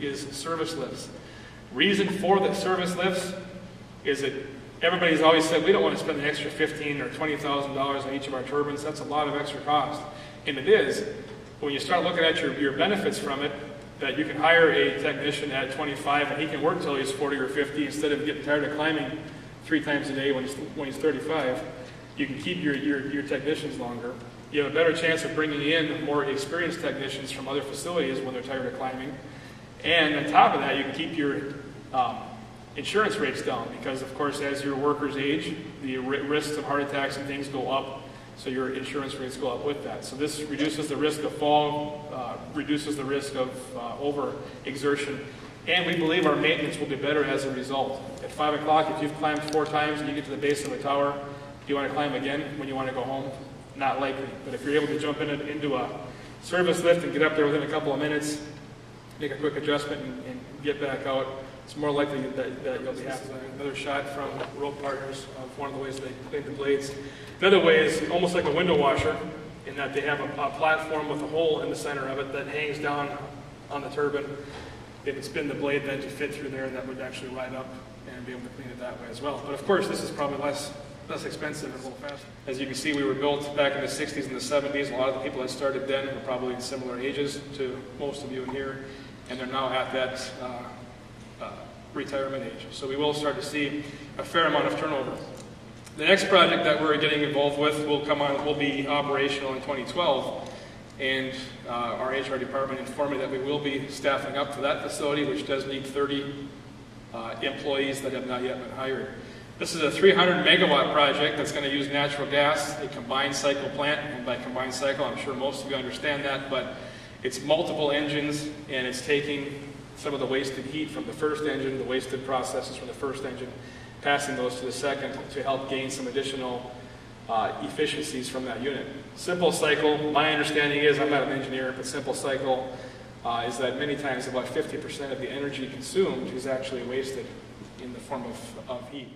is service lifts. Reason for the service lifts is that everybody's always said we don't want to spend an extra $15,000 or $20,000 on each of our turbines. That's a lot of extra cost, and it is. When you start looking at your benefits from it, that you can hire a technician at 25 and he can work till he's 40 or 50 instead of getting tired of climbing 3 times a day when he's 35. You can keep your technicians longer. You have a better chance of bringing in more experienced technicians from other facilities when they're tired of climbing. And on top of that, you can keep your insurance rates down because, of course, as your workers age, the risks of heart attacks and things go up, so your insurance rates go up with that. So this reduces the risk of fall, reduces the risk of over-exertion, and we believe our maintenance will be better as a result. At 5 o'clock, if you've climbed 4 times and you get to the base of a tower, do you want to climb again when you want to go home? Not likely. But if you're able to jump into a service lift and get up there within a couple of minutes, make a quick adjustment and get back out, it's more likely that you'll be happy. Another shot from Rope Partners of one of the ways they clean the blades. Another way is almost like a window washer in that they have a platform with a hole in the center of it that hangs down on the turbine. They would spin the blade then to fit through there, and that would actually ride up and be able to clean it that way as well. But of course, this is probably less expensive and a little faster. As you can see, we were built back in the 60s and the 70s. A lot of the people that started then were probably in similar ages to most of you in here, and they're now at that retirement age. So we will start to see a fair amount of turnover. The next project that we're getting involved with will be operational in 2012, and our HR department informed me that we will be staffing up for that facility, which does need 30 employees that have not yet been hired. This is a 300 megawatt project that's going to use natural gas, a combined cycle plant, and by combined cycle, I'm sure most of you understand that, but it's multiple engines, and it's taking some of the wasted heat from the first engine, the wasted processes from the first engine, passing those to the second to help gain some additional efficiencies from that unit. Simple cycle, my understanding is, I'm not an engineer, but simple cycle is that many times about 50% of the energy consumed is actually wasted in the form of heat.